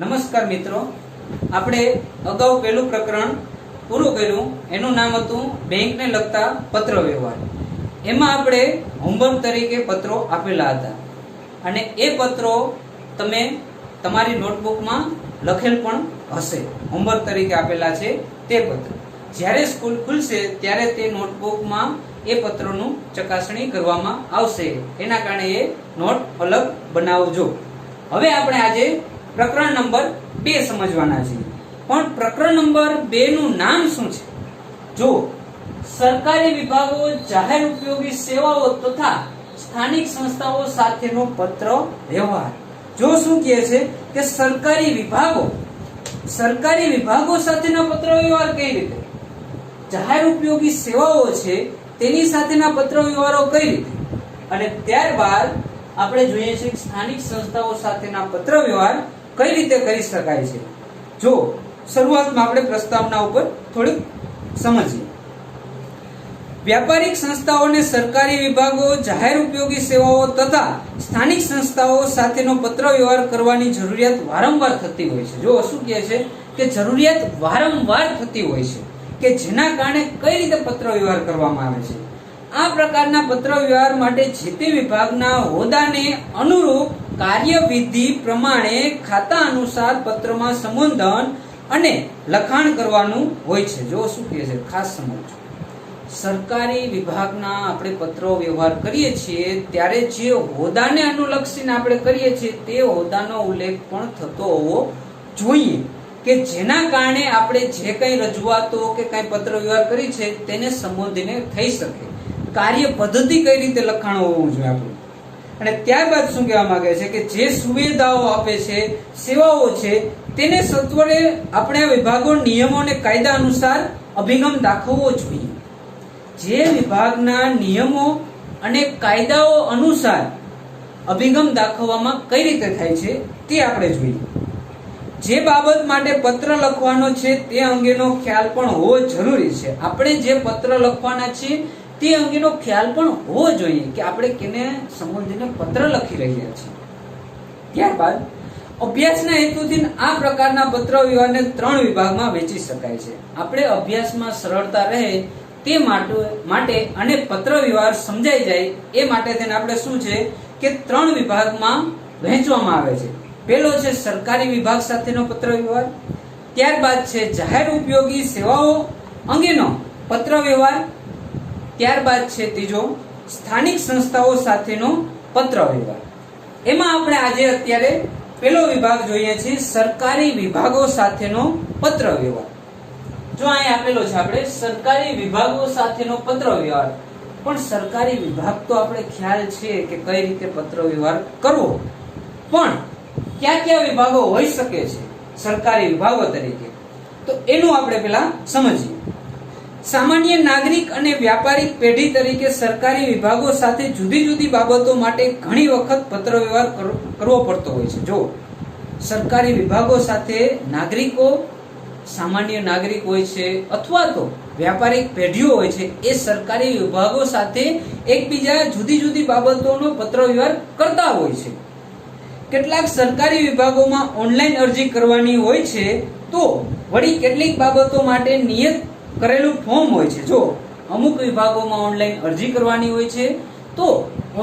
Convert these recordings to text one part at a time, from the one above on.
નમસ્કાર મિત્રો, આપણે અગાઉ પહેલું પ્રકરણ પૂરું કર્યું. એનું નામ હતું બેંકને લગતા પત્ર વ્યવહાર. એમાં આપણે હોમવર્ક તરીકે પત્રો આપેલા હતા અને એ પત્રો તમે તમારી નોટબુકમાં લખેલ પણ હશે. હોમવર્ક તરીકે આપેલા છે તે પત્ર જ્યારે સ્કૂલ ખુલશે ત્યારે તે નોટબુકમાં એ પત્રોનું ચકાસણી કરવામાં આવશે. એના કારણે એ નોટ અલગ બનાવજો. હવે આપણે આજે પ્રકરણ નંબર 2 સમજવાના છે. પણ પ્રકરણ નંબર 2 નું નામ શું છે? જો સરકારી વિભાગો, જાહેર ઉપયોગી સેવાઓ તથા સ્થાનિક સંસ્થાઓ સાથેનો પત્ર વ્યવહાર. જો શું કહે છે કે સરકારી વિભાગો સાથેના પત્ર વ્યવહાર કઈ રીતે, જાહેર ઉપયોગી સેવાઓ છે તેની સાથેના પત્ર વ્યવહારો કઈ રીતે, અને ત્યારબાદ આપણે જોઈએ છીએ કે સ્થાનિક સંસ્થાઓ સાથેના પત્ર વ્યવહાર કઈ રીતે કરી શકાય છે. જો શરૂઆતમાં આપણે પ્રસ્તાવના ઉપર થોડીક સમજીએ. વ્યાપારિક સંસ્થાઓને સરકારી વિભાગો, જાહેર ઉપયોગી સેવાઓ તથા સ્થાનિક સંસ્થાઓ સાથેનો પત્ર વ્યવહાર કરવાની જરૂરિયાત વારંવાર થતી હોય છે. જો શું કહે છે કે જરૂરિયાત વારંવાર થતી હોય છે કે જેના કારણે કઈ રીતે પત્ર વ્યવહાર કરવામાં આવે છે. આ પ્રકારના પત્ર વ્યવહાર માટે જે તે વિભાગના હોદ્દાને અનુરૂપ કાર્યવિધિ પ્રમાણે ખાતા અનુસાર પત્રમાં સંબોધન અને લખાણ કરવાનું હોય છે. જો શું કહે છે ખાસ સમજો. સરકારી વિભાગના આપણે પત્રો વ્યવહાર કરીએ છીએ ત્યારે જે હોદ્દાને અનુલક્ષીને આપણે કરીએ છીએ તે હોદ્દાનો ઉલ્લેખ પણ થતો હોવો જોઈએ કે જેના કારણે આપણે જે કંઈ રજૂઆતો કે કંઈ પત્ર વ્યવહાર કરી છે તેને સંબોધીને થઈ શકે. કાર્ય પદ્ધતિ કઈ રીતે લખાણ હોવું જોઈએ આપણું. અને ત્યારબાદ શું કહેવા માંગે છે કે જે સુવિધાઓ આપે છે, સેવાઓ છે, તેને સત્વરે આપણે વિભાગો નિયમો અને કાયદા અનુસાર અભિગમ દાખવવો જોઈએ. જે વિભાગના નિયમો અને કાયદાઓ અનુસાર અભિગમ દાખવવામાં કઈ રીતે થાય છે તે આપણે જોઈએ. જે બાબત માટે પત્ર લખવાનો છે તે અંગેનો ખ્યાલ પણ હોવો જરૂરી છે. આપણે જે પત્ર લખવાના છીએ તે અંગેનો ખ્યાલ પણ હોવો જોઈએ કે આપણે કેને સંબોધીને પત્ર લખી રહ્યા છીએ. ત્યારબાદ અભ્યાસના હેતુથી આ પ્રકારના પત્ર વ્યવહારને 3 વિભાગમાં વહેંચી શકાય છે. આપણે અભ્યાસમાં સરળતા રહે તે માટે અને પત્ર વ્યવહાર સમજાઈ જાય એ માટે તેને આપણે શું છે કે 3 વિભાગમાં વહેંચવામાં આવે છે. પહેલો છે સરકારી વિભાગ સાથેનો પત્ર વ્યવહાર, ત્યારબાદ છે જાહેર ઉપયોગી સેવાઓ અંગેનો પત્ર વ્યવહાર, ત્યારબાદ છે ત્રીજો સ્થાનિક સંસ્થાઓ સાથેનો પત્ર વ્યવહાર. એમાં આપણે આજે અત્યારે પહેલો વિભાગ જોઈએ છીએ, સરકારી વિભાગો સાથેનો પત્ર વ્યવહાર. જો અહીં આપેલો છે આપણે સરકારી વિભાગો સાથેનો પત્ર વ્યવહાર. પણ સરકારી વિભાગ તો આપણે ખ્યાલ છે કે કઈ રીતે પત્ર વ્યવહાર કરવો, પણ કયા કયા વિભાગો હોઈ શકે છે સરકારી વિભાગો તરીકે, તો એનું આપણે પહેલા સમજીએ. સામાન્ય નાગરિક અને વ્યાપારિક પેઢી તરીકે સરકારી વિભાગો સાથે જુદી જુદી બાબતો માટે ઘણી વખત પત્ર વ્યવહાર કરવો પડતો હોય છે. જો સરકારી વિભાગો સાથે નાગરિકો, સામાન્ય નાગરિક હોય છે અથવા તો વ્યાપારિક પેઢીઓ હોય છે, એ સરકારી વિભાગો સાથે એકબીજા જુદી જુદી બાબતોનો પત્ર વ્યવહાર કરતા હોય છે. કેટલાક સરકારી વિભાગોમાં ઓનલાઈન અરજી કરવાની હોય છે, તો વળી કેટલીક બાબતો માટે નિયત કરેલું ફોર્મ હોય છે. જો અમુક વિભાગોમાં ઓનલાઈન અરજી કરવાની હોય છે, તો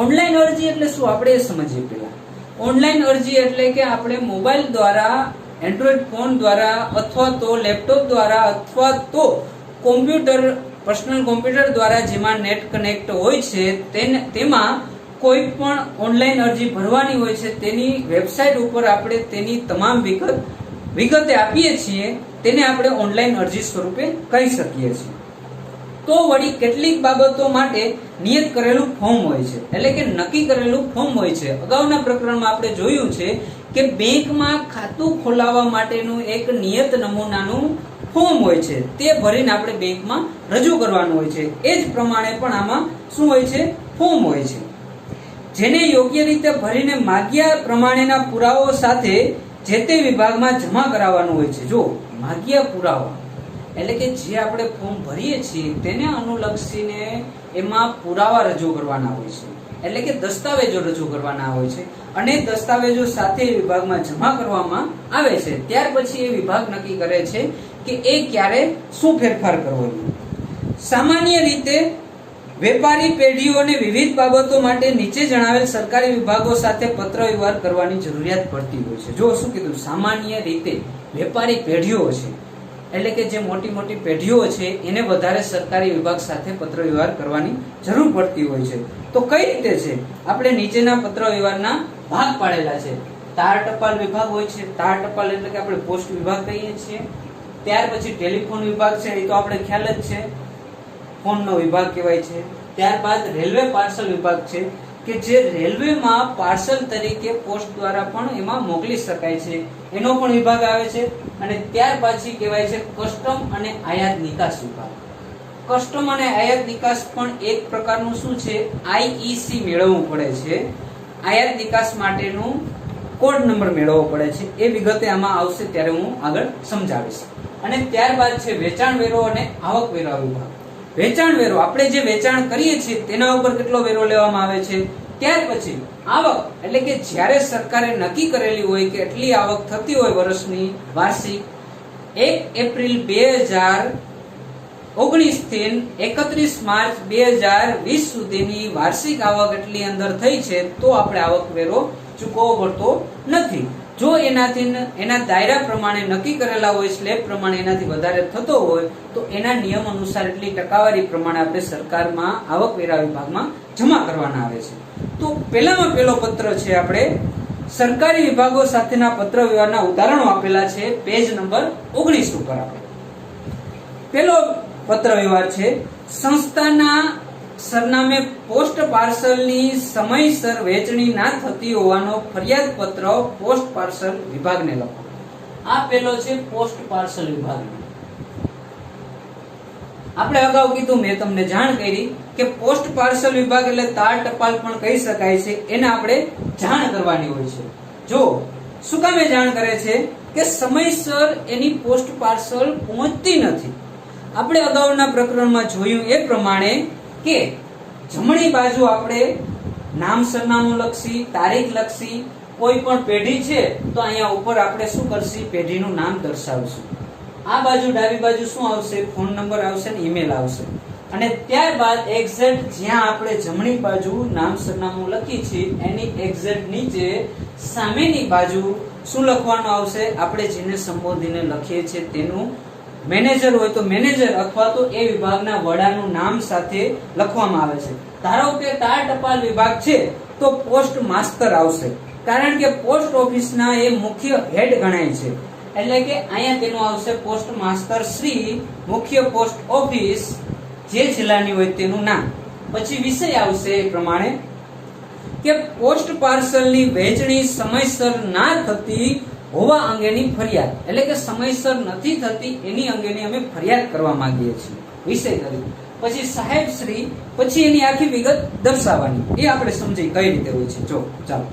ઓનલાઈન અરજી એટલે શું આપણે એ સમજીએ પહેલા. ઓનલાઈન અરજી એટલે કે આપણે મોબાઈલ દ્વારા, એન્ડ્રોઈડ ફોન દ્વારા અથવા તો લેપટોપ દ્વારા અથવા તો પર્સનલ કોમ્પ્યુટર દ્વારા જેમાં નેટ કનેક્ટ હોય છે તેમાં કોઈ પણ ઓનલાઈન અરજી ભરવાની હોય છે, તેની વેબસાઇટ ઉપર આપણે તેની તમામ વિગતે આપીએ છીએ, તેને આપણે ઓનલાઈન અરજી સ્વરૂપે કહી શકીએ છીએ. તો વળી કેટલીક બાબતો માટે નિયત કરેલું ફોર્મ હોય છે, એટલે કે નક્કી કરેલું ફોર્મ હોય છે. અગાઉના પ્રકરણમાં આપણે જોયું છે કે બેંકમાં ખાતું ખોલાવવા માટેનું એક નિયત નમૂનાનું ફોર્મ હોય છે, તે ભરીને આપણે બેંકમાં રજૂ કરવાનું હોય છે. એ જ પ્રમાણે પણ આમાં શું હોય છે, ફોર્મ હોય છે, જેને યોગ્ય રીતે ભરીને માગ્યા પ્રમાણેના પુરાવો સાથે જે તે વિભાગમાં જમા કરાવવાનું હોય છે. જો માગ્યા પુરાવા એટલે કે જે આપણે ફોર્મ ભરીએ છીએ તેને અનુલક્ષીને એમાં પુરાવા રજૂ કરવાના હોય છે. એટલે કે દસ્તાવેજો રજૂ કરવાના હોય છે અને દસ્તાવેજો સાથે વિભાગમાં જમા કરવામાં આવે છે. ત્યાર પછી એ વિભાગ નક્કી કરે છે કે એ ક્યારે શું ફેરફાર કરવો. સામાન્ય રીતે વેપારી પેઢીઓને વિવિધ બાબતો માટે નીચે જણાવેલ સરકારી વિભાગો સાથે પત્ર વ્યવહાર કરવાની જરૂરિયાત પડતી હોય છે. જો શું કીધું, સામાન્ય રીતે વેપારી પેઢીઓ છે એટલે કે જે મોટી મોટી પેઢીઓ છે એને વધારે સરકારી વિભાગ સાથે પત્ર વ્યવહાર કરવાની જરૂર પડતી હોય છે. તો કઈ રીતે છે, આપણે નીચેના પત્ર વ્યવહારના ભાગ પાડેલા છે. તાર ટપાલ વિભાગ હોય છે. તાર ટપાલ એટલે કે આપણે પોસ્ટ વિભાગ કહીએ છીએ. ત્યાર પછી ટેલિફોન વિભાગ છે, એ તો આપણે ખ્યાલ જ છે, ફોનનો વિભાગ કહેવાય છે. ત્યારબાદ રેલવે પાર્સલ વિભાગ છે કે જે રેલવેમાં પાર્સલ તરીકે પોસ્ટ દ્વારા પણ એમાં મોકલી શકાય છે, એનો પણ વિભાગ આવે છે. અને ત્યાર પછી કહેવાય છે કસ્ટમ અને આયાત નિકાસ વિભાગ. કસ્ટમ અને આયાત નિકાસ પણ એક પ્રકારનું શું છે, આઈઈસી મેળવવું પડે છે. આયાત નિકાસ માટેનું કોડ નંબર મેળવવો પડે છે. એ વિગતે આમાં આવશે ત્યારે હું આગળ સમજાવીશ. અને ત્યારબાદ છે વેચાણ વેરો અને આવક વેરા વિભાગ. વેચાણ વેરો, આપણે જે વેચાણ કરીએ છીએ તેના ઉપર કેટલો વેરો લેવામાં આવે છે. ત્યાર પછી આવક એટલે કે જ્યારે સરકારે નક્કી કરેલી હોય કે એટલી આવક થતી હોય વર્ષની વાર્ષિક, 1 એપ્રિલ 2019 થી 31 માર્ચ 2020 સુધીની વાર્ષિક આવક એટલી અંદર થઈ છે તો આપણે આવક વેરો ચૂકવવો પડતો નથી. જો એનાથી એના દાયરા પ્રમાણે નક્કી કરેલા હોય, સ્લેબ પ્રમાણે એનાથી વધારે થતો હોય તો એના નિયમ અનુસાર એટલી ટકાવારી પ્રમાણે આપણે સરકારમાં આવકવેરા વિભાગમાં જમા કરવાના આવે છે. તો પહેલામાં પહેલો પત્ર છે, આપણે સરકારી વિભાગો સાથેના પત્ર વ્યવહારના ઉદાહરણો આપેલા છે પેજ નંબર 19 ઉપર. આપણે પહેલો પત્ર વ્યવહાર છે, સંસ્થાના સરનામે પોસ્ટ પાર્સલની સમયસર વહેંચણી ના થતી હોવાનો ફરિયાદ પત્ર પોસ્ટ પાર્સલ વિભાગને લખો. આ પેલો છે પોસ્ટ પાર્સલ વિભાગ. આપણે અગાઉ કીધું, મેં તમને જાણ કરી કે પોસ્ટ પાર્સલ વિભાગ એટલે તાર ટપાલ પણ કહી શકાય છે. એને આપણે જાણ કરવાની હોય છે. જો શું કામે જાણ કરે છે કે સમયસર એની પોસ્ટ પાર્સલ પહોંચતી નથી. આપણે અગાઉના પ્રકરણમાં જોયું એ પ્રમાણે કે જમણી બાજુ આપણે નામ સરનામું લખશી, તારીખ લખશી. કોઈ પણ પેઢી છે તો અહીંયા ઉપર આપણે શું કરશી, પેઢીનું નામ દર્શાવશું. આ બાજુ ડાબી બાજુ શું આવશે, ફોન નંબર આવશે ને ઈમેલ આવશે. અને ત્યારબાદ એક્ઝેક્ટ જ્યાં આપણે જમણી બાજુ નામ સરનામું લખી છે એની એક્ઝેક્ટ નીચે સામેની બાજુ શું લખવાનું આવશે, આપણે જેને સંબોધીને લખીએ છીએ તેનું મેનેજર હોય તો મેનેજર અથવા તો એ વિભાગના વડાનું નામ સાથે લખવામાં આવે છે. ધારો કે તાર ટપાલ વિભાગ છે તો પોસ્ટ માસ્ટર આવશે, કારણ કે પોસ્ટ ઓફિસના એ મુખ્ય હેડ ગણાય છે. એટલે કે અહીંયા તેનું આવશે પોસ્ટ માસ્ટર શ્રી, મુખ્ય પોસ્ટ ઓફિસ જે જિલ્લાની હોય તેનું નામ. પછી વિષય આવશે એ પ્રમાણે કે પોસ્ટ પાર્સલની વહેંચણી સમયસર ના થતી હોવા અંગેની ફરિયાદ, એટલે કે સમયસર નથી થતી એની અંગેની અમે ફરિયાદ કરવા માંગીએ છીએ વિષય તરીકે. પછી સાહેબ શ્રી, પછી એની આખી વિગત દર્શાવવાની. એ આપણે સમજી કઈ રીતે હોય છે. જો ચાલો,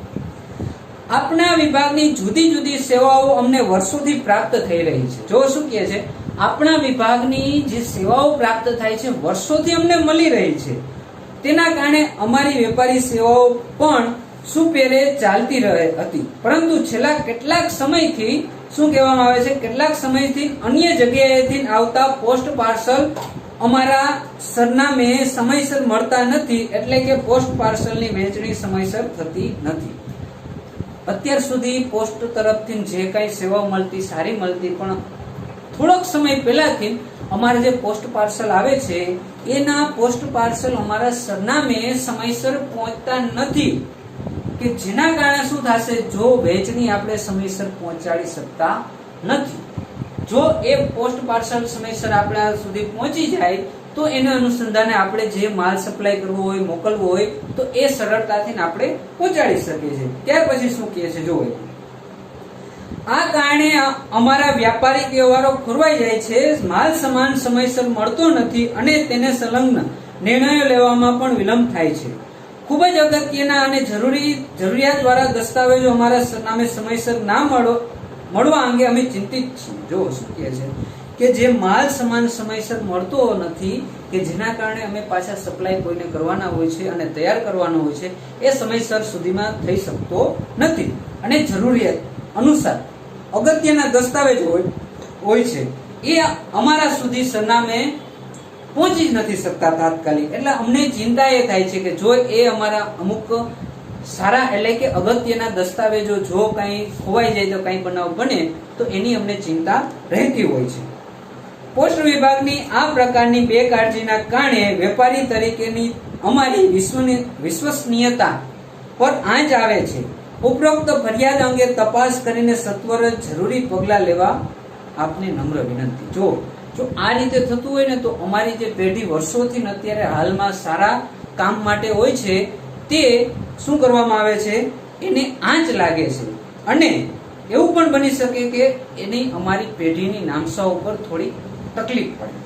આપના વિભાગની જુદી જુદી સેવાઓ અમને વર્ષોથી પ્રાપ્ત થઈ રહી છે. જો શું કહે છે, આપણા વિભાગની જે સેવાઓ પ્રાપ્ત થાય છે વર્ષોથી અમને મળી રહી છે. તેના કારણે અમારી વેપારી સેવાઓ પણ સુપેરે ચાલતી હતી, પરંતુ છેલ્લા કેટલાક સમયથી શું કહેવામાં આવે છે, કેટલાક સમયથી અન્ય જગ્યાએથી આવતા પોસ્ટ પાર્સલ અમારા સરનામે સમયસર મળતા નથી, એટલે કે પોસ્ટ પાર્સલની વહેંચણી સમયસર થતી નથી. અત્યાર સુધી પોસ્ટ તરફથી જે કઈ સેવા મળતી સારી મળતી, પણ થોડોક સમય પહેલાથી અમારે જે પોસ્ટ પાર્સલ આવે છે એના પોસ્ટ પાર્સલ અમારા સરનામે સમયસર પહોંચતા નથી, કે જેના કારણે શું થશે, જો વહેંચણી આપણે સમયસર પહોંચાડી શકતા નથી. જો એ પોસ્ટ પાર્સલ સમયસર આપણા સુધી પહોંચી જાય તો એના અનુસંધાને આપણે જે માલ સપ્લાય કરવો હોય, મોકલવો હોય તો એ સરળતાથી આપણે પહોંચાડી શકીએ છીએ. ત્યાર પછી શું કહે છે, જોવો, આ કારણે અમારા વ્યાપારિક વ્યવહારો ખોરવાઈ જાય છે, માલ સામાન સમયસર મળતો નથી અને તેને સંલગ્ન નિર્ણયો લેવામાં પણ વિલંબ થાય છે. ખૂબ જ અગત્યના અને જરૂરિયાત વાળા દસ્તાવેજો અમારા સરનામે સમયસર ના મળવા અંગે અમે ચિંતિત છીએ. જો શું કહે છે કે જે માલ સમાન સમયસર મળતો નથી, કે જેના કારણે અમે પાછા સપ્લાય કોઈને કરવાના હોય છે અને તૈયાર કરવાનો હોય છે, એ સમયસર સુધીમાં થઈ શકતો નથી અને જરૂરિયાત અનુસાર અગત્યના દસ્તાવેજો હોય છે એ અમારા સુધી સરનામે પહોંચી જ નથી શકતા તાત્કાલિક. એટલે અમને ચિંતા એ થાય છે કે જો એ અમારા અમુક સારા એટલે કે અગત્યના દસ્તાવેજો જો કંઈ ખોવાઈ જાય, તો કંઈ બનાવ બને, તો એની અમને ચિંતા રહેતી હોય છે. પોસ્ટ વિભાગની આ પ્રકારની બેકાળજીના કારણે વેપારી તરીકેની અમારી વિશ્વસનીયતા પર આંચ આવે છે. ઉપરોક્ત ફરિયાદ અંગે તપાસ કરીને સત્વરે જરૂરી પગલાં લેવા આપને નમ્ર વિનંતી. જો આ રીતે થતું હોય ને, તો અમારી જે પેઢી વર્ષોથી અત્યારે હાલમાં સારા કામ માટે હોય છે, તે શું કરવામાં આવે છે, એને આંચ લાગે છે અને એવું પણ બની શકે કે એની અમારી પેઢીની નામસા ઉપર થોડી તકલીફ પડે.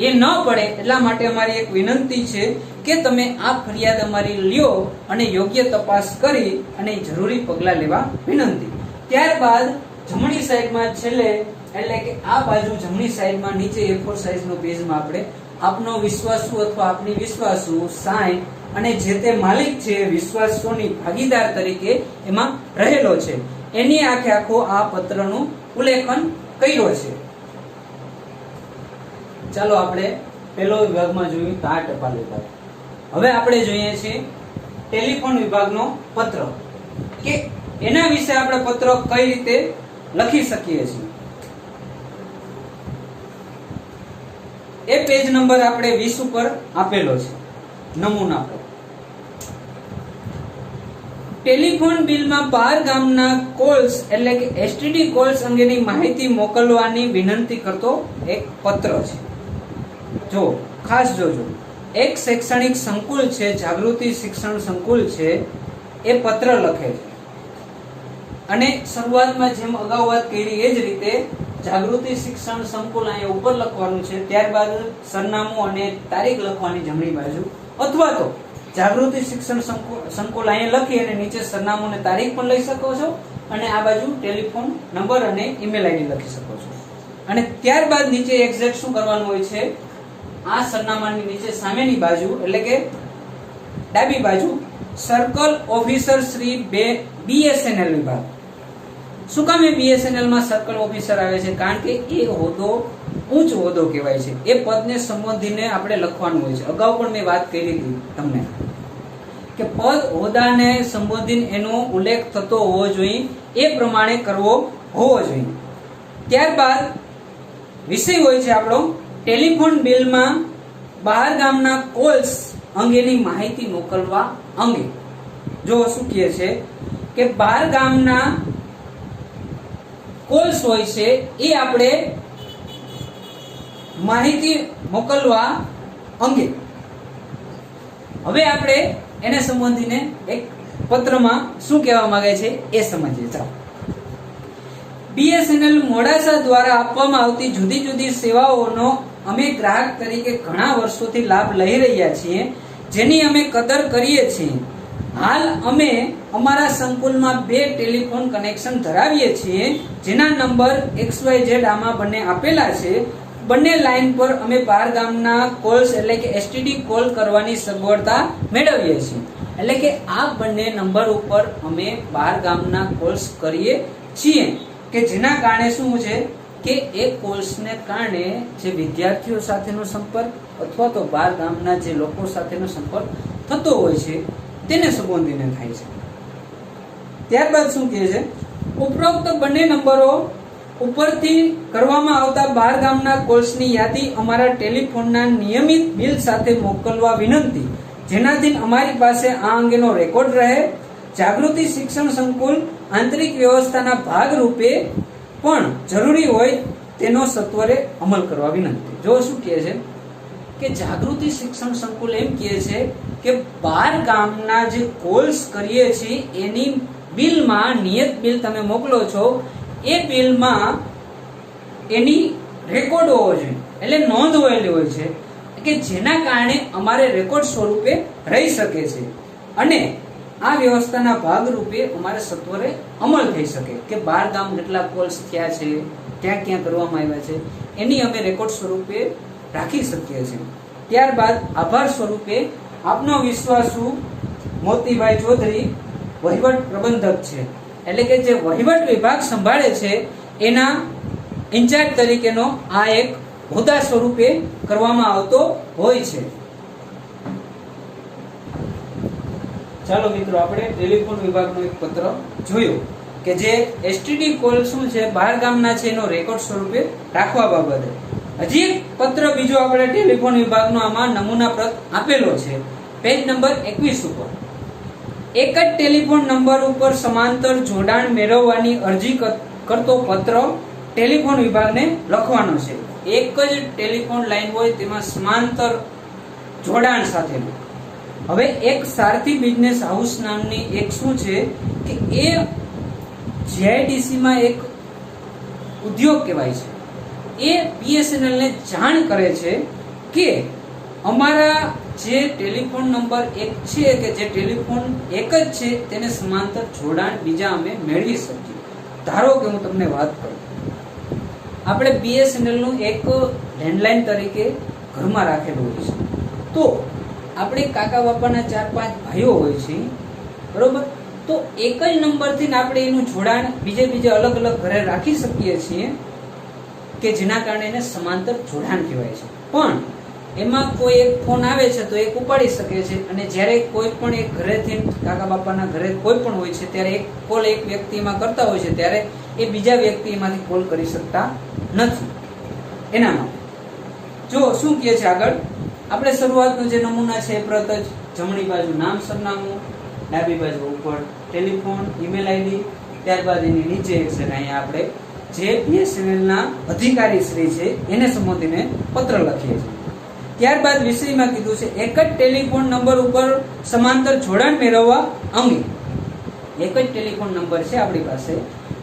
એ ન પડે એટલા માટે અમારી એક વિનંતી છે કે તમે આ ફરિયાદ અમારી લ્યો અને યોગ્ય તપાસ કરી અને જરૂરી પગલાં લેવા વિનંતી. ત્યારબાદ જમણી સાઈડમાં છેલ્લે એટલે કે આ બાજુ જમણી સાઈડમાં નીચે A4 સાઈઝનો પેજમાં આપણે આપનો વિશ્વાસુ અથવા આપની વિશ્વાસુ સાઇન અને જે તે માલિક છે વિશ્વાસોની ભાગીદાર તરીકે એમાં રહેલો છે, એની આખો આ પત્રનું ઉલ્લેખન કર્યો છે. ચાલો આપણે પહેલો વિભાગમાં જોયું તો આ ટપાલ વિભાગ. હવે આપણે જોઈએ છીએ ટેલિફોન વિભાગનો પત્ર, કે એના વિશે આપણે પત્ર કઈ રીતે લખી શકીએ છીએ. એ પેજ નંબર આપણે 20 ઉપર આપેલો છે નમૂના પર. ટેલિફોન બિલમાં બહાર ગામના કોલ્સ એટલે કે એસટીડી કોલ્સ અંગેની માહિતી મોકલવાની વિનંતી કરતો એક પત્ર છે. જો ખાસ જોજો, એક શૈક્ષણિક સંકુલ છે, જાગૃતિ શિક્ષણ સંકુલ છે, એ પત્ર લખે છે અને શરૂઆતમાં જેમ અગાઉ વાત કરી એ જ રીતે જાગૃતિ શિક્ષણ સંકુલ અહીંયા ઉપર લખવાનું છે, ત્યારબાદ સરનામું અને તારીખ લખવાની જમણી બાજુ, અથવા તો જાગૃતિ શિક્ષણ સંકુલ અહીંયા લખી અને નીચે સરનામું અને તારીખ પણ લઈ શકો છો અને આ બાજુ ટેલિફોન નંબર અને ઈમેલ આઈડી લખી શકો છો. અને ત્યારબાદ નીચે એક્ઝેક્ટ શું કરવાનું હોય છે, આ સરનામાની નીચે સામેની બાજુ એટલે કે ડાબી બાજુ સર્કલ ઓફિસર શ્રી BSNL વિભાગ. શું કામ એ BSNL માં સર્કલ ઓફિસર આવે છે? કારણ કે એ હોદ્દો ઉચ્ચ હોદ્દો કહેવાય છે. એ પદને સંબોધીને આપણે લખવાનું હોય છે. અગાઉ પણ મેં વાત કરી હતી તમને કે પદ હોદ્દાને સંબોધીને એનો ઉલ્લેખ થતો હોવો જોઈએ, એ પ્રમાણે કરવો હોવો જોઈએ. ત્યારબાદ વિષય હોય છે આપણો ટેલિફોન બિલમાં બહાર ગામના કોલ્સ અંગેની માહિતી મોકલવા અંગે. જો શું કહે છે કે બહાર ગામના કોલ્સ હોય છે એ આપણે માહિતી મોકલવા અંગે. હવે આપણે એને સંબંધીને એક પત્રમાં શું કહેવા માંગે છે એ સમજીએ. ચાલો. BSNL મોડાસા દ્વારા આપવામાં આવતી જુદી જુદી સેવાઓનો અમે ગ્રાહક તરીકે ઘણા વર્ષોથી લાભ લઈ રહ્યા છીએ, જેની અમે કદર કરીએ છીએ. હાલ અમે અમારા સંકુલમાં 2 ટેલિફોન કનેક્શન ધરાવીએ છીએ, જેના નંબર XYZ આમાં બંને આપેલા છે. બંને લાઈન પર અમે બહાર ગામના કોલ્સ એટલે કે એસટીડી કોલ કરવાની સગવડતા મેળવીએ છીએ. એટલે કે આ બંને નંબર ઉપર અમે બહાર ગામના કોલ્સ કરીએ છીએ, કે જેના કારણે શું છે કે એ કોલ્સને કારણે જે વિદ્યાર્થીઓ સાથેનો સંપર્ક અથવા તો બહાર ગામના જે લોકો સાથેનો સંપર્ક થતો હોય છે તેને સંબોધીને થાય છે. ત્યારબાદ શું કહે છે, ઉપરોક્ત બંને નંબરો ઉપરથી કરવામાં આવતા બહાર ગામના કોલ્સની યાદી અમારા ટેલિફોનના નિયમિત બિલ સાથે મોકલવા વિનંતી, જેનાથી અમારી પાસે આ અંગેનો રેકોર્ડ રહે. જાગૃતિ શિક્ષણ સંકુલ આંતરિક વ્યવસ્થાના ભાગ રૂપે પણ જરૂરી હોય તેનો સત્વરે અમલ કરવા વિનંતી. જો શું કહે છે કે જાગૃતિ શિક્ષણ સંકુલ એમ કહે છે કે બહાર ગામના જે કોલ્સ કરીએ છીએ એની બિલમાં નિયત બિલ તમે મોકલો છો, એ બિલમાં એની રેકોર્ડ હોવો જોઈએ, એટલે નોંધ હોયેલી હોય છે, કે જેના કારણે અમારે રેકોર્ડ સ્વરૂપે રહી શકે છે. અને આ વ્યવસ્થાના ભાગરૂપે અમારે સત્વરે અમલ થઈ શકે કે 12 ગામ કેટલા કોલ્સ થયા છે, ક્યાં ક્યાં કરવામાં આવ્યા છે, એની અમે રેકોર્ડ સ્વરૂપે રાખી શકીએ છીએ. ત્યારબાદ આભાર સ્વરૂપે આપનો વિશ્વાસુ મોતીભાઈ ચૌધરી વહીવટ પ્રબંધક છે, એટલે કે જે વહીવટ વિભાગ સંભાળે છે એના ઇન્ચાર્જ તરીકેનો આ એક હોદ્દા સ્વરૂપે કરવામાં આવતો હોય છે. ચાલો મિત્રો, આપણે ટેલિફોન વિભાગનો એક પત્ર જોયો કે જે એસટીડી કોલ શું છે 12 ગામના છે એનો રેકોર્ડ સ્વરૂપે રાખવા બાબતે. હજી એક પત્ર બીજો આપણે ટેલિફોન વિભાગનો આમાં નમૂના પ્રત આપેલો છે પેજ નંબર 21 ઉપર. એક જ ટેલિફોન નંબર ઉપર સમાંતર જોડાણ મેળવવાની અરજી કરતો પત્ર ટેલિફોન વિભાગને લખવાનો છે. એક જ ટેલિફોન લાઈન હોય તેમાં સમાંતર જોડાણ સાથેનું. હવે એક સારથી બિઝનેસ હાઉસ નામની એક શું છે કે એ જીઆઈડીસી માં એક ઉદ્યોગ કહેવાય છે. એ બીએસએનએલ ને જાણ કરે છે કે અમારા જે ટેલિફોન નંબર એક છે કે જે ટેલિફોન એક જ છે તેને સમાંતર જોડાણ બીજા અમે મેળવી શકીએ. ધારો કે હું તમને વાત કરું, આપણે બીએસએનએલ નું એક લેન્ડલાઇન તરીકે ઘરમાં રાખેલું હોય છે. તો આપણે કાકા બાપાના 4-5 ભાઈઓ હોય છે, બરોબર? તો એક જ નંબરથી આપણે એનું જોડાણ બીજે અલગ અલગ ઘરે રાખી શકીએ છીએ કે જેના કારણે એને સમાંતર જોડાણ કહેવાય છે. પણ એમાં કોઈ એક ફોન આવે છે તો એક ઉપાડી શકે છે, અને જ્યારે કોઈ પણ એક ઘરેથી કાકા બાપાના ઘરે કોઈ પણ હોય છે ત્યારે એક કોલ એક વ્યક્તિમાં કરતા હોય છે ત્યારે એ બીજા વ્યક્તિ એમાંથી કોલ કરી શકતા નથી. એના માટે જો શું કહે છે આગળ, આપણે શરૂઆતનો જે નમૂના છે એ પ્રત જ જમણી બાજુ નામ સરનામું, ડાબી બાજુ ઉપર ટેલિફોન, ઈમેલ આઈડી, ત્યારબાદ એની નીચે એક છે અહીંયા આપણે જે બીએસએનએલ ના અધિકારી શ્રી છે એને સંબોધીને પત્ર લખીએ છીએ. ત્યારબાદ વિષયમાં કીધું છે એક જ ટેલિફોન નંબર ઉપર સમાંતર જોડાણ મેળવવા અંગે. એક જ ટેલિફોન નંબર છે આપણી પાસે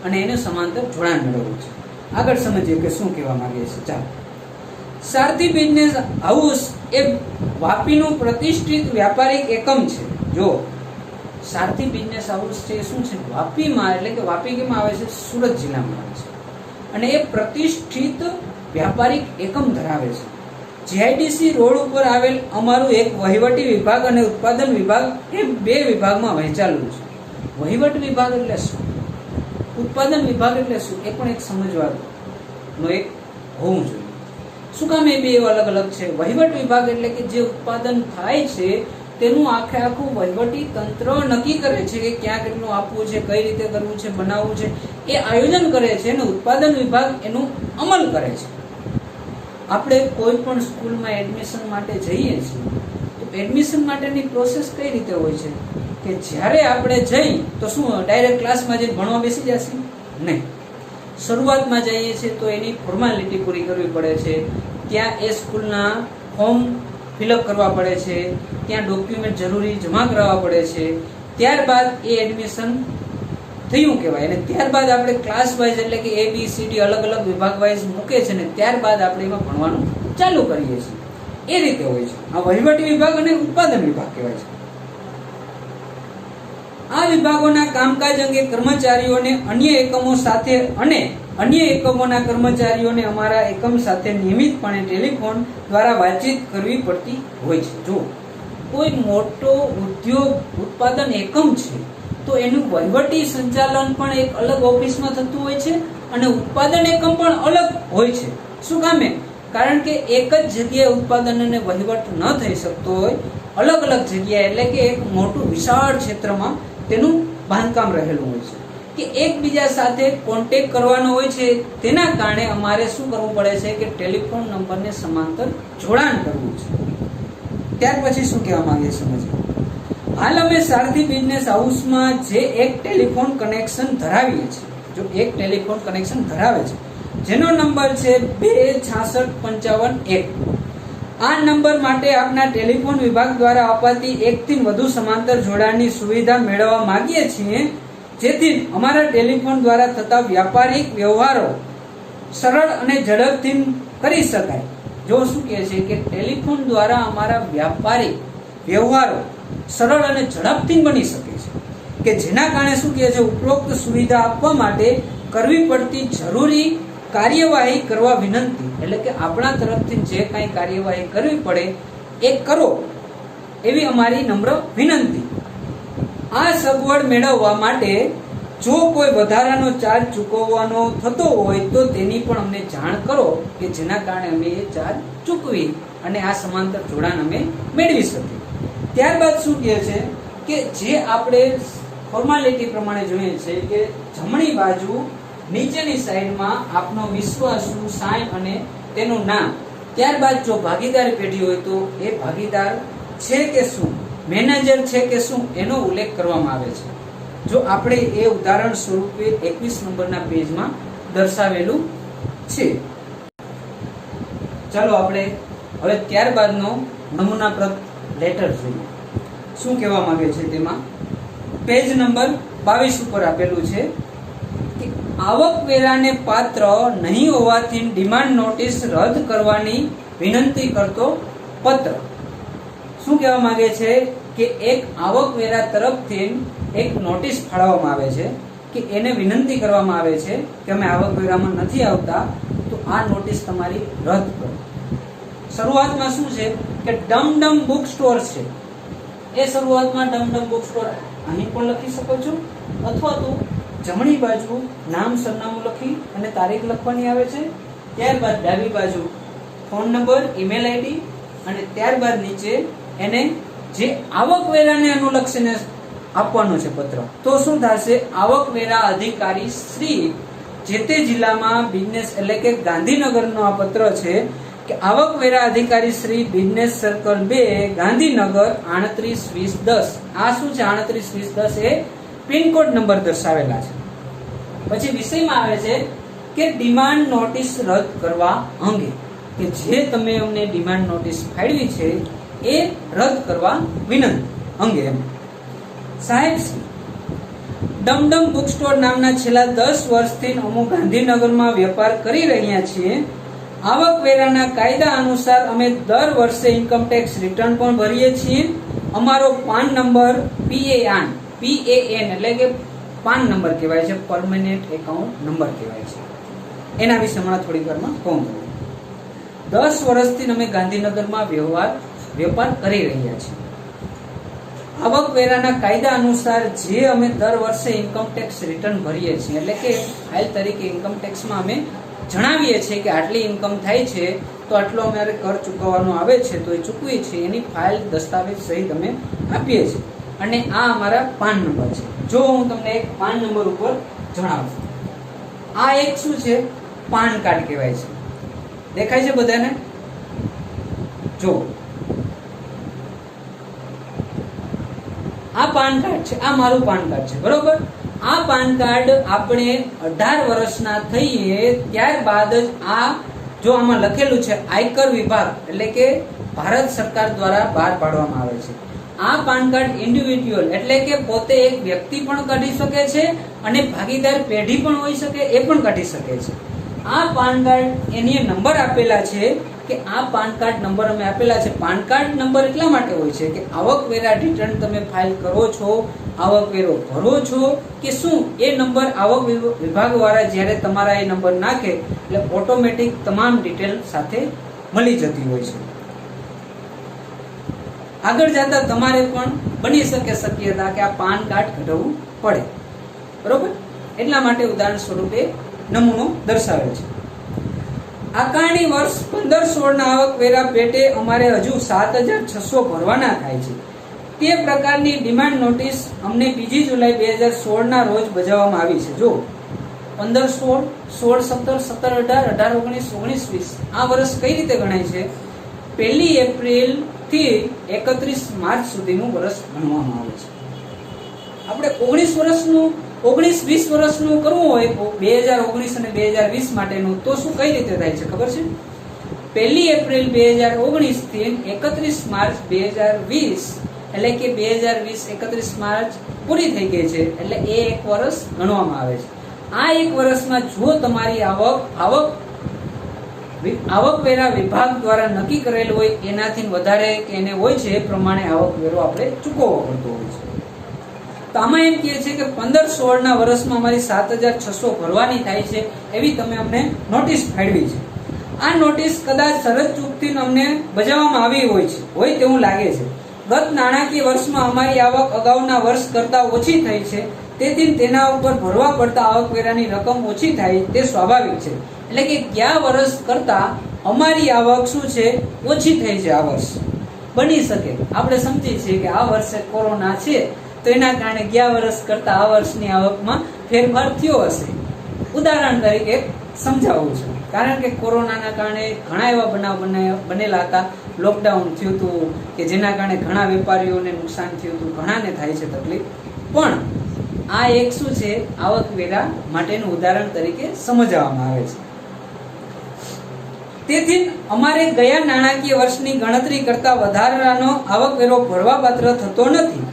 અને એને સમાંતર જોડાણ મેળવવું છે. આગળ સમજીએ કે શું કહેવા માંગે છે. ચાલો, સારથી બિઝનેસ હાઉસ એ વાપીનું પ્રતિષ્ઠિત વ્યાપારિક એકમ છે. જો સારથી બિઝનેસ હાઉસ છે શું છે વાપીમાં, એટલે કે વાપી કેમાં આવે છે? સુરત જિલ્લામાં આવે છે. અને એ પ્રતિષ્ઠિત વ્યાપારિક એકમ ધરાવે છે. જીઆઈડીસી રોડ ઉપર આવેલ અમારું એક વહીવટી વિભાગ અને ઉત્પાદન વિભાગ એ 2 વિભાગમાં વહેંચાયેલું છે. વહીવટ વિભાગ એટલે શું, ઉત્પાદન વિભાગ એટલે શું, એ પણ એક સમજવાનો એક હોવું જોઈએ. શું કામ એ 2 અલગ અલગ છે? વહીવટ વિભાગ એટલે કે જે ઉત્પાદન થાય છે તેનું આખું વહીવટી તંત્ર નક્કી કરે છે કે ક્યાં કેટલું આપવું છે, કઈ રીતે કરવું છે, બનાવવું છે, એ આયોજન કરે છે. અને ઉત્પાદન વિભાગ એનું અમલ કરે છે. આપણે કોઈ પણ સ્કૂલમાં એડમિશન માટે જઈએ છીએ તો એડમિશન માટેની પ્રોસેસ કઈ રીતે હોય છે કે જ્યારે આપણે જઈ તો શું ડાયરેક્ટ ક્લાસમાં જઈને ભણવા બેસી જશે? નહીં. શરૂઆતમાં જઈએ છીએ તો એની ફોર્માલિટી પૂરી કરવી પડે છે. ત્યાં એ સ્કૂલના ફોર્મ ફિલઅપ કરવા પડે છે, ત્યાં ડોક્યુમેન્ટ જરૂરી જમા કરાવવા પડે છે. ત્યારબાદ એ એડમિશન થયું કહેવાય. અને ત્યારબાદ આપણે ક્લાસ વાઇઝ એટલે કે ABCD અલગ અલગ વિભાગ વાઇઝ મૂકે છે ને ત્યારબાદ આપણે એમાં ભણવાનું ચાલુ કરીએ છીએ. એ રીતે હોય છે. આ વહીવટી વિભાગ અને ઉત્પાદન વિભાગ કહેવાય છે. આ વિભાગોના કામકાજ અંગે કર્મચારીઓને અન્ય એકમો સાથે અને અન્ય એકમોના કર્મચારીઓને અમારા એકમ સાથે નિયમિતપણે ટેલિફોન દ્વારા વાતચીત કરવી પડતી હોય છે. જો કોઈ મોટો ઉદ્યોગ ઉત્પાદન એકમ છે તો એનું વહીવટી સંચાલન પણ એક અલગ ઓફિસમાં થતું હોય છે અને ઉત્પાદન એકમ પણ અલગ હોય છે. શું કામે? કારણ કે એક જ જગ્યાએ ઉત્પાદન અને વહીવટ ન થઈ શકતો હોય, અલગ અલગ જગ્યાએ, એટલે કે એક મોટું વિશાળ ક્ષેત્રમાં તેનું બાંધકામ રહેલું હોય છે કે એકબીજા સાથે કોન્ટેક્ટ કરવાનો હોય છે. તેના કારણે અમારે શું કરવું પડે છે કે ટેલિફોન નંબરને સમાંતર જોડાણ કરવું છે. ત્યાર પછી શું કહેવા માંગે સમજીએ. હાલ અમે સારથી બિઝનેસ હાઉસમાં જે એક ટેલિફોન કનેક્શન ધરાવીએ છીએ, જો એક ટેલિફોન કનેક્શન ધરાવે છે જેનો નંબર છે 26655 આ નંબર માટે આપના ટેલિફોન વિભાગ દ્વારા અપાતી 1 થી વધુ સમાંતર જોડાણની સુવિધા મેળવવા માંગીએ છીએ, જેથી અમારા ટેલિફોન દ્વારા થતા વ્યાપારિક વ્યવહારો સરળ અને ઝડપથી કરી શકાય. જો શું કહે છે કે ટેલિફોન દ્વારા અમારા વ્યાપારિક વ્યવહારો સરળ અને ઝડપથી બની શકે છે, કે જેના કારણે શું કહે છે, ઉપરોક્ત સુવિધા આપવા માટે કરવી પડતી જરૂરી કાર્યવાહી કરવા વિનંતી, એટલે કે આપણા તરફથી જે કાંઈ કાર્યવાહી કરવી પડે એ કરો એવી અમારી નમ્ર વિનંતી. આ સગવડ મેળવવા માટે જો કોઈ વધારાનો ચાર્જ ચૂકવવાનો થતો હોય તો તેની પણ અમને જાણ કરો, કે જેના કારણે અમે એ ચાર્જ ચૂકવી અને આ સમાંતર જોડાણ અમે મેળવી શકીએ. ત્યારબાદ શું કહે છે કે જે આપણે ફોર્માલિટી પ્રમાણે જોઈએ છે કે જમણી બાજુ નીચેની સાઈડમાં આપનો વિશ્વાસુ સાઇન અને તેનું નામ, ત્યારબાદ જો ભાગીદાર પેઢી હોય તો એ ભાગીદાર છે કે શું, મેનેજર છે કે શું, એનો ઉલ્લેખ કરવામાં આવે છે. જો આપણે એ ઉદાહરણ સ્વરૂપે 21 નંબરના પેજમાં દર્શાવેલું છે. ચાલો આપણે હવે ત્યારબાદનો નમૂનાપ્રત લેટર જોઈએ. શું કહેવા માંગે છે તેમાં પેજ નંબર 22 ઉપર આપેલું છે કે આવકવેરાને પાત્ર નહીં હોવાથી ડિમાન્ડ નોટિસ રદ કરવાની વિનંતી કરતો પત્ર. શું કહેવા માંગે છે કે એક આવકવેરા તરફથી એક નોટિસ ફાળવવામાં આવે છે કે એને વિનંતી કરવામાં આવે છે કે અમે આવકવેરામાં નથી આવતા, તો આ નોટિસ તમારી રદ કરો. શરૂઆતમાં શું છે કે ડમડમ બુક સ્ટોર છે, એ શરૂઆતમાં ડમડમ બુક સ્ટોર અહીં પણ લખી શકો છો, અથવા તો જમણી બાજુ નામ સરનામું લખી અને તારીખ લખવાની આવે છે. ત્યારબાદ ડાબી બાજુ ફોન નંબર, ઈમેલ આઈડી અને ત્યારબાદ નીચે એને જે આવકવેરાને અનુલક્ષીને આપવાનો છે પત્ર. તો શું થશે, આવકવેરા અધિકારી શ્રી જે તે જિલ્લામાં બિઝનેસ, એટલે કે ગાંધીનગરનો આ પત્ર છે કે આવકવેરા અધિકારી શ્રી બિઝનેસ સર્કલ 2 ગાંધીનગર 382010. આ શું છે, 382010 એ પિનકોડ નંબર દર્શાવેલા છે. પછી વિષયમાં આવે છે કે ડિમાન્ડ નોટિસ રદ કરવા અંગે, કે જે તમે અમને ડિમાન્ડ નોટિસ ફાળવી છે એ રદ કરવા વિનંતી અંગે. સાહેબ, ડમડમ બુક સ્ટોર નામના છેલ્લા 10 વર્ષથી અમુ ગાંધીનગરમાં વેપાર કરી રહ્યા છીએ. આવકવેરાના કાયદા અનુસાર અમે દર વર્ષે ઇન્કમ ટેક્સ રિટર્ન પણ ભરીએ છીએ. અમારો પાન નંબર PAN એટલે કે પાન નંબર કહેવાય છે, પરમેનન્ટ એકાઉન્ટ નંબર કહેવાય છે. એના વિશે હમણાં થોડી વારમાં કહું. 10 વર્ષથી અમે ગાંધીનગરમાં વેપાર કરી રહ્યા છીએ. આવકવેરાના કાયદા અનુસાર જે અમે દર વર્ષે ઇન્કમ ટેક્સ રિટર્ન ભરીએ છીએ, એટલે કે ફાઇલ તરીકે ઇન્કમ ટેક્સમાં અમે જણાવીએ છીએ કે આટલી ઇન્કમ થાય છે તો આટલો અમારે કર ચૂકવવાનો આવે છે, તો એ ચૂકવીએ છીએ. એની ફાઇલ દસ્તાવેજ સહિત અમે આપીએ છીએ. અને આ અમારા પાન નંબર છે. જો હું તમને એક પાન નંબર ઉપર જણાવું, આ એક શું છે, પાન કાર્ડ કહેવાય છે. દેખાય છે બધાને? જો આ પાન કાર્ડ છે, આ મારું પાન કાર્ડ છે, બરોબર. આ પાન કાર્ડ આપણે 18 વર્ષના થઈએ ત્યારબાદ જ આ, જો આમાં લખેલું છે આયકર વિભાગ, એટલે કે ભારત સરકાર દ્વારા બહાર પાડવામાં આવે છે. આ પાન કાર્ડ ઇન્ડિવિડ્યુઅલ, એટલે કે પોતે એક વ્યક્તિ પણ કાઢી શકે છે અને ભાગીદાર પેઢી પણ હોઈ શકે, એ પણ કાઢી શકે છે. આ પાન કાર્ડ એની નંબર આપેલા છે કે આ પાન કાર્ડ નંબર અમે આપેલા છે. પાન કાર્ડ નંબર એટલા માટે હોય છે કે આવકવેરા રિટર્ન તમે ફાઇલ કરો છો, આવકવેરો ભરો છો કે શું, એ નંબર આવક વિભાગ વાળા જ્યારે તમારા એ નંબર નાખે એટલે ઓટોમેટિક તમામ ડિટેલ સાથે મળી જતી હોય છે. આગળ જતા તમારે પણ બની શકે શક્યતા કે આ પાન કાર્ડ કઢાવવું પડે, બરોબર. એટલા માટે ઉદાહરણ સ્વરૂપે નમૂનો દર્શાવે છે. આકારણી વર્ષ 15-16 આવકવેરા પેટે અમારે હજુ 7,600 ભરવાના થાય છે. તે પ્રકારની ડિમાન્ડ નોટિસ અમને 2 જુલાઈ 2016 ના રોજ બજાવવામાં આવી છે. જો 15-16, 16-17, 17-18, 18-19, 19-20 આ વર્ષ કઈ રીતે ગણાય છે? 1 એપ્રિલ થી 31 માર્ચ સુધીનું વર્ષ ગણવામાં આવે છે. આપણે 19-20 વર્ષનું કરવું હોય 2019 અને 2020 માટેનું, તો શું કઈ રીતે થાય છે ખબર છે? 1 એપ્રિલ 2019 થી 31 માર્ચ 2020, એટલે કે 2020 31 માર્ચ પૂરી થઈ ગઈ છે, એટલે એ એક વર્ષ ગણવામાં આવે છે. આ એક વર્ષમાં જો તમારી આવક આવકવેરા વિભાગ દ્વારા નક્કી કરેલ હોય એનાથી વધારે કે એને હોય છે એ પ્રમાણે આવકવેરો આપણે ચૂકવવો પડતો હોય છે. તો આમાં એમ કહે છે કે 15-16 વર્ષમાં અમારી 7,600 ભરવાની થાય છે એવી તમે અમને નોટિસ ફાળવી છે. આ નોટિસ કદાચ શરત ચૂકથી અમને બજાવવામાં આવી હોય તેવું લાગે છે. ગત નાણાકીય વર્ષમાં અમારી આવક અગાઉના વર્ષ કરતા ઓછી થઈ છે, તેથી તેના ઉપર ભરવા પડતા આવકવેરાની રકમ ઓછી થાય તે સ્વાભાવિક છે. એટલે કે ગયા વર્ષ કરતા અમારી આવક શું છે, ઓછી થઈ છે. આ વર્ષ બની શકે આપણે સમજીએ છીએ કે આ વર્ષે કોરોના છે તો એના કારણે ગયા વર્ષ કરતા આ વર્ષની આવકમાં ફેરફાર થયો હશે. ઉદાહરણ તરીકે સમજાવું છું, કારણ કે કોરોનાના કારણે ઘણા એવા બનાવ બનેલા હતા. લોકડાઉન થયું હતું કે જેના કારણે ઘણા વેપારીઓને નુકસાન થયું હતું, ઘણાને થાય છે તકલીફ. પણ આ એક શું છે, આવકવેરા માટેનું ઉદાહરણ તરીકે સમજવામાં આવે છે. તેથી અમારે ગયા નાણાકીય વર્ષની ગણતરી કરતા વધારાનો આવકવેરો ભરવાપાત્ર થતો નથી.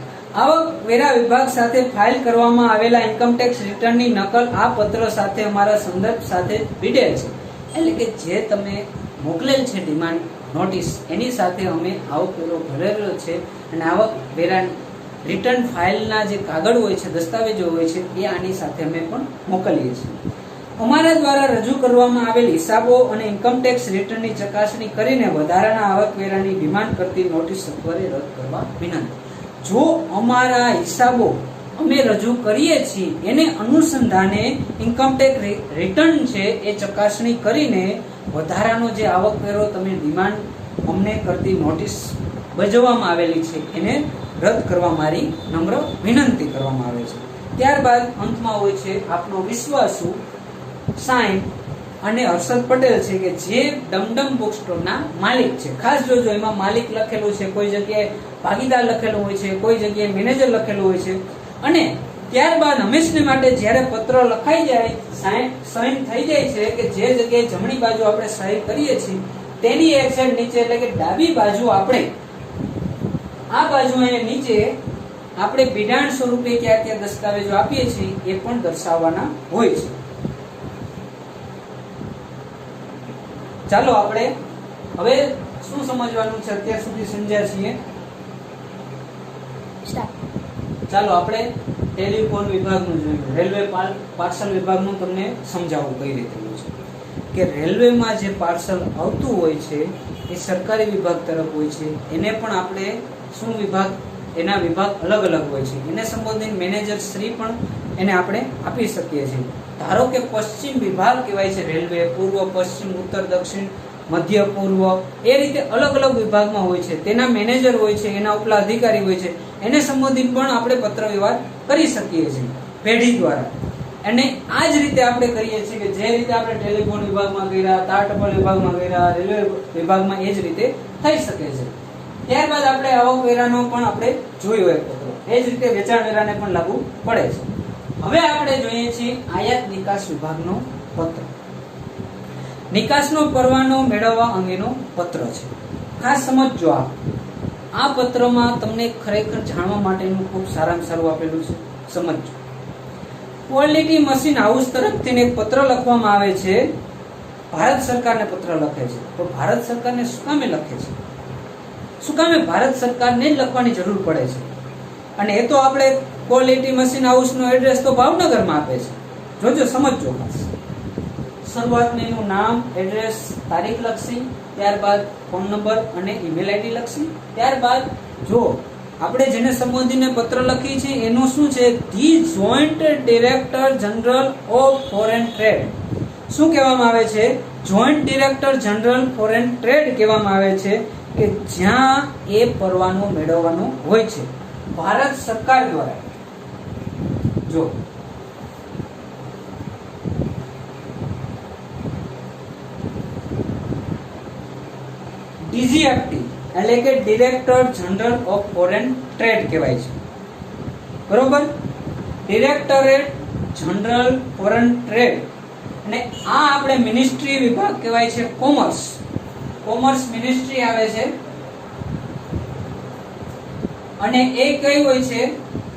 આવકવેરા વિભાગ સાથે ફાઇલ કરવામાં આવેલા ઇન્કમટેક્સ રિટર્નની નકલ આ પત્ર સાથે અમારા સંદર્ભ સાથે ભીડેલ છે. એટલે કે જે તમે મોકલેલ છે ડિમાન્ડ નોટિસ, એની સાથે અમે આવકવેરો ભરેલો છે અને આવકવેરા રિટર્ન ફાઇલના જે કાગળ હોય છે, દસ્તાવેજો હોય છે, એ આની સાથે અમે પણ મોકલીએ છીએ. અમારા દ્વારા રજૂ કરવામાં આવેલ હિસાબો અને ઇન્કમટેક્સ રિટર્નની ચકાસણી કરીને વધારાના આવકવેરાની ડિમાન્ડ કરતી નોટિસ સત્વરે રદ કરવા વિનંતી. જો અમારા હિસાબો અમે રજૂ કરીએ છીએ એને અનુસંધાને ઇન્કમટેક્સ રિટર્ન છે એ ચકાસણી કરીને વધારાનો જે આવકવેરો તમે ડિમાન્ડ અમને કરતી નોટિસ બજાવવામાં આવેલી છે એને રદ કરવા મારી નમ્ર વિનંતી કરવામાં આવે છે. ત્યારબાદ અંતમાં હોય છે આપનો વિશ્વાસુ સાઈન અને હર્ષદ પટેલ છે કે જે ડમડમ બુક સ્ટોરના માલિક છે. ખાસ જોજો, એમાં માલિક લખેલું છે, કોઈ જગ્યાએ ભાગીદાર લખેલું હોય છે, કોઈ જગ્યાએ મેનેજર લખેલું હોય છે. અને ત્યારબાદ હંમેશને માટે જ્યારે પત્ર લખાઈ જાય, સાઈન થઈ જાય છે કે જે જગ્યાએ જમણી બાજુ આપણે સહી કરીએ છીએ તેની એક સાઈડ નીચે, એટલે કે ડાબી બાજુ આપણે આ બાજુ અહીંયા નીચે આપણે બિડાણ સ્વરૂપે ક્યાં ક્યાં દસ્તાવેજો આપીએ છીએ એ પણ દર્શાવવાના હોય છે. ચાલો આપણે હવે શું સમજવાનું છે, અત્યાર સુધી સમજ્યા છીએ. ચાલો આપણે ટેલિફોન વિભાગનું જોયું, રેલવે પાર્સલ વિભાગનું તમને સમજાવું કઈ રીતે છે કે રેલવેમાં જે પાર્સલ આવતું હોય છે એ સરકારી વિભાગ તરફ હોય છે. એને પણ આપણે શું વિભાગ, એના વિભાગ અલગ અલગ હોય છે. એને સંબોધિત મેનેજર શ્રી પણ એને આપણે આપી શકીએ છીએ. ધારો કે પશ્ચિમ વિભાગ કહેવાય છે રેલવે, પૂર્વ, પશ્ચિમ, ઉત્તર, દક્ષિણ, મધ્ય, પૂર્વ, એ રીતે અલગ અલગ વિભાગમાં હોય છે. તેના મેનેજર હોય છે, એના ઉપલા અધિકારી હોય છે, એને સંબોધિત પણ આપણે પત્ર વ્યવહાર કરી શકીએ છીએ પેઢી દ્વારા. અને આ જ રીતે આપણે કરીએ છીએ કે જે રીતે આપણે ટેલિફોન વિભાગમાં કર્યા, તાર ટપાલ વિભાગમાં કર્યા, રેલવે વિભાગમાં એ જ રીતે થઈ શકે છે. ત્યારબાદ આપણે આવકવેરાનો પણ આપણે જોયો એક પત્ર, એ જ રીતે વેચાણ વેરાને પણ લાગુ પડે છે. હવે આપણે જોઈએ છીએ આયાત નિકાસ વિભાગનો પત્ર. નિકાસનો પરવાનો મેળવવા અંગેનો પત્ર છે. ખાસ સમજજો, આ પત્રમાં તમને ખરેખર જાણવા માટેનું ખૂબ સારામાં સારું આપેલું છે. સમજજો. ક્વોલિટી મશીન હાઉસ તરફથી એક પત્ર લખવામાં આવે છે. ભારત સરકારને પત્ર લખે છે. તો ભારત સરકારને શું કામે લખે છે? શું કામે ભારત સરકારને જ લખવાની જરૂર પડે છે? અને એ તો આપણે ક્વોલિટી મશીન હાઉસનો એડ્રેસ તો ભાવનગરમાં આપે છે. જોજો, સમજજો ખાસ. શરૂઆતમાં એનું નામ, એડ્રેસ, તારીખ લખશી, ત્યારબાદ ફોન નંબર અને ઈમેલ આઈડી લખશી. ત્યારબાદ જો આપણે જેને સંબોધીને પત્ર લખી છે એનું શું છે, the joint director general of foreign trade. શું કહેવામાં આવે છે? Joint director general foreign trade કહેવામાં આવે છે કે જ્યાં એ પરવાનો મેળવવાનો હોય છે ભારત સરકાર દ્વારા. જો ડીજીએફટી એટલે કે director general of foreign trade કહેવાય છે, બરોબર? Directorate general foreign trade. અને આ આપણે મિનિસ્ટ્રી વિભાગ કહેવાય છે કોમર્સ. કોમર્સ મિનિસ્ટ્રી આવે છે અને એ કઈ હોય છે?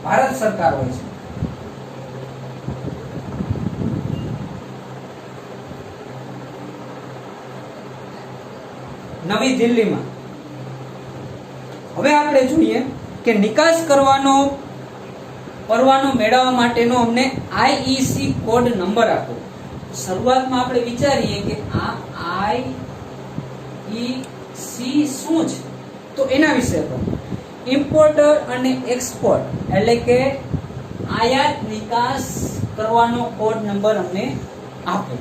ભારત સરકાર હોય છે. નવી દિલ્હીમાં. હવે આપણે જોઈએ કે નિકાસ કરવાનો પરવાનો મેળવવા માટેનો અમને આઈઈસી કોડ નંબર આપો. શરૂઆતમાં આપણે વિચારીએ કે આ આઈઈસી શું છે, તો એના વિશે કહો. ઇમ્પોર્ટર અને એક્સપોર્ટ એટલે કે આયાત નિકાસ કરવાનો કોડ નંબર અમને આપો.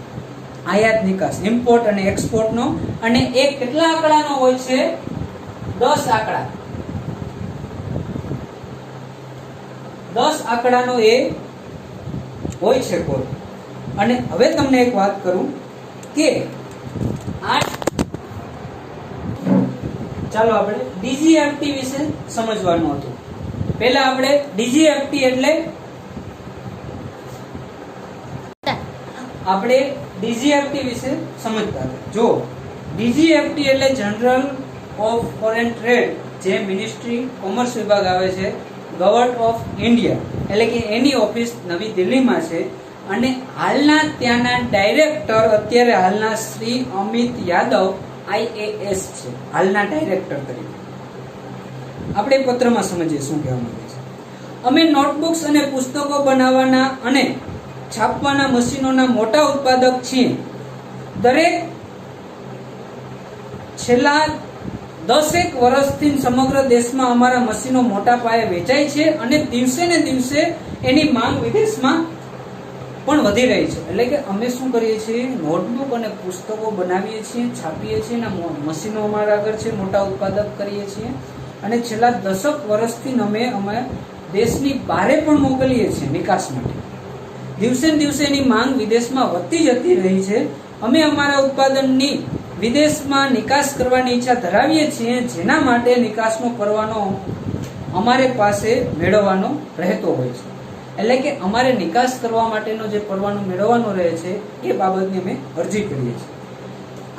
આયાત નિકાસ, ઇમ્પોર્ટ અને એક્સપોર્ટ નો, અને એ કેટલા આંકડાનો હોય છે? 10 આંકડા. 10 આંકડાનો એ હોય છે કોડ. અને હવે તમને એક વાત કરું કે ચાલો આપણે ડીજીએફટી વિશે સમજવાનું હતું. પહેલા આપણે ડીજીએફટી એટલે વિશે સમજતા હતા. જો ડીજીએફટી એટલે જનરલ ઓફ ફોરેન ટ્રેડ, જે મિનિસ્ટ્રી કોમર્સ વિભાગ આવે છે, ગવર્નમેન્ટ ઓફ ઇન્ડિયા, એટલે કે એની ઓફિસ નવી દિલ્હીમાં છે. અને હાલના ત્યાંના ડાયરેક્ટર અત્યારે હાલના શ્રી અમિત યાદવ આઈએએસ છે, હાલના ડાયરેક્ટર તરીકે. આપણે પત્રમાં સમજીએ શું કહેવા માંગે છે. અમે નોટબુક્સ અને પુસ્તકો બનાવવાના અને છાપવાના મશીનોના મોટા ઉત્પાદક છીએ. દરેક છેલ્લા 10 વર્ષથી સમગ્ર દેશમાં અમારા મશીનો મોટા પાયે વેચાય છે અને દિવસે ને દિવસે એની માંગ વિદેશમાં પણ વધી રહી છે. એટલે કે અમે શું કરીએ છીએ? નોટબુક અને પુસ્તકો બનાવીએ છીએ, છાપીએ છીએ, અને મશીનો અમારા આગળ છે, મોટા ઉત્પાદક કરીએ છીએ. અને છેલ્લા 10 વર્ષથી અમે દેશની બહાર પણ મોકલીએ છીએ નિકાસ માટે. દિવસે ને દિવસે એની માંગ વિદેશમાં વધતી જતી રહી છે. અમે અમારા ઉત્પાદનની વિદેશમાં નિકાસ કરવાની ઈચ્છા ધરાવીએ છીએ, જેના માટે નિકાસનો પરવાનો અમારે પાસે મેળવવાનો રહેતો હોય છે. એટલે કે અમારે નિકાસ કરવા માટેનો જે પરવાનો મેળવવાનો રહે છે એ બાબતની અમે અરજી કરીએ છીએ.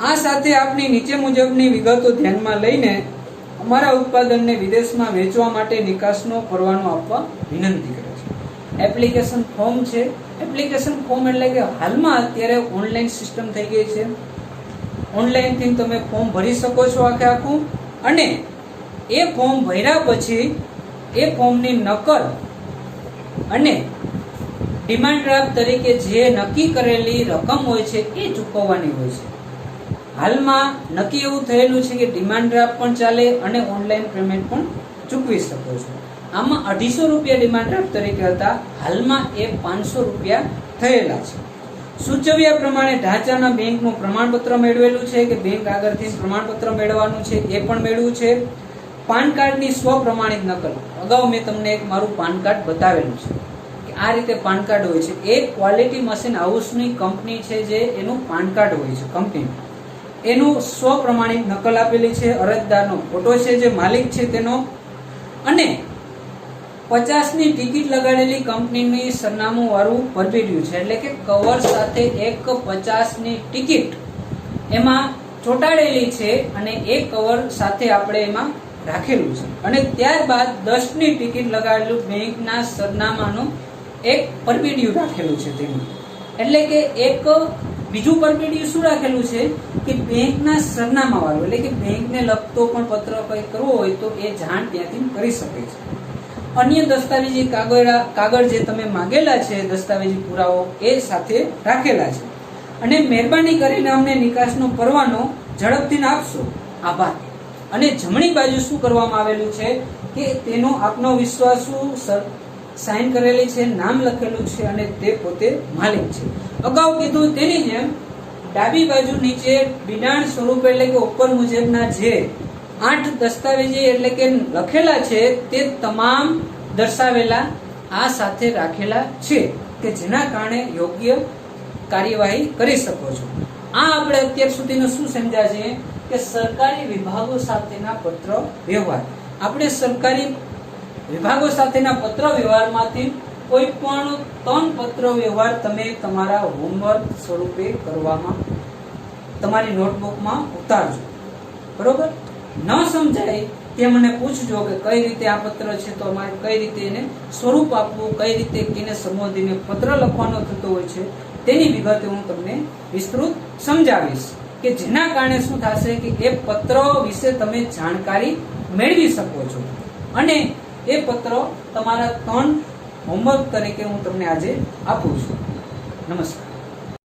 આ સાથે આપની નીચે મુજબની વિગતો ધ્યાનમાં લઈને અમારા ઉત્પાદનને વિદેશમાં વેચવા માટે નિકાસનો પરવાનો આપવા વિનંતી કરે છે. એપ્લિકેશન ફોર્મ છે. એપ્લિકેશન ફોર્મ એટલે કે હાલમાં અત્યારે ઓનલાઈન સિસ્ટમ થઈ ગઈ છે. ઓનલાઈનથી તમે ફોર્મ ભરી શકો છો આખું. અને એ ફોર્મ ભર્યા પછી એ ફોર્મની નકલ અને ડિમાન્ડ ડ્રાફ્ટ તરીકે જે નક્કી કરેલી રકમ હોય છે એ ચૂકવવાની હોય છે. હાલમાં નક્કી એવું થયેલું છે કે ડિમાન્ડ ડ્રાફ્ટ પણ ચાલે અને ઓનલાઈન પેમેન્ટ પણ ચૂકવી શકો છો. આમાં 250 રૂપિયા ડિમાન્ડ ડ્રાફ્ટ તરીકે હતા, હાલમાં એ 500 રૂપિયા થયેલા છે. સૂચવ્યા પ્રમાણે ઢાંચાના બેંકનું પ્રમાણપત્ર મેળવેલું છે કે બેંક આગળથી પ્રમાણપત્ર મેળવવાનું છે એ પણ મેળવ્યું છે. પાન કાર્ડની સ્વપ્રમાણિત નકલ. અગાઉ મેં તમને એક મારું પાન કાર્ડ બતાવેલું છે કે આ રીતે પાન કાર્ડ હોય છે. એક ક્વોલિટી મશીન હાઉસની કંપની છે જે એનું પાન કાર્ડ હોય છે કંપની, એનું સ્વપ્રમાણિત નકલ આપેલી છે. અરજદારનો ફોટો છે જે માલિક છે તેનો, અને 50ની ટિકિટ લગાડેલી કંપનીની સરનામું વાળું પરબીડિયું છે. એટલે કે કવર સાથે એક 50ની ટિકિટ એમાં ચોંટાડેલી છે અને એ કવર સાથે આપણે એમાં રાખેલું છે. અને ત્યારબાદ 10ની ટિકિટ લગાડેલું બેંકના સરનામાનું એક પરબીડિયું રાખેલું છે તેમાં. એટલે કે એક બીજું પરબીડિયું શું રાખેલું છે કે બેંકના સરનામા વાળું, એટલે કે બેંકને લગતો પણ પત્ર કંઈ કરવો હોય તો એ જાણ ત્યાંથી કરી શકે છે. અન્ય દસ્તાવેજી કાગળ જે તમે માંગેલા છે, દસ્તાવેજી પુરાવો એ સાથે રાખેલા છે. અને મહેરબાની કરીને અમને નિકાસનો પરવાનો ઝડપથી આપશો. આભાર. અને જમણી બાજુ શું કરવામાં આવેલું છે કે તેનો આપનો વિશ્વાસુ સાઇન કરેલી છે, નામ લખેલું છે અને તે પોતે માલિક છે. અગાઉ કીધું તેની જેમ ડાબી બાજુ નીચે બિડાણ સ્વરૂપે એટલે કે ઉપર મુજબના જે 8 દસ્તાવેજી એટલે કે લખેલા છે તે તમામ દર્શાવેલા આ સાથે રાખેલા છે કે જેના કારણે યોગ્ય કાર્યવાહી કરી શકો છો. આ આપણે અત્યાર સુધીનું શું સમજ્યા છે કે સરકારી વિભાગો સાથેના પત્ર વ્યવહાર. આપણે સરકારી વિભાગો સાથેના પત્ર વ્યવહારમાંથી કોઈ પણ 3 પત્ર વ્યવહાર તમે તમારા હોમવર્ક સ્વરૂપે કરવામાં તમારી નોટબુકમાં ઉતારજો. બરોબર? ન સમજાય તે મને પૂછજો કે કઈ રીતે આ પત્ર છે, તો અમારે કઈ રીતે એને સ્વરૂપ આપવું, કઈ રીતે કેને સંબોધીને પત્ર લખવાનો થતો હોય છે તેની વિગતે હું તમને વિસ્તૃત સમજાવીશ. કે જેના કારણે શું થશે કે એ પત્ર વિશે તમે જાણકારી મેળવી શકો છો અને એ પત્ર તમારા 3 હોમવર્ક તરીકે હું તમને આજે આપું છું. નમસ્કાર.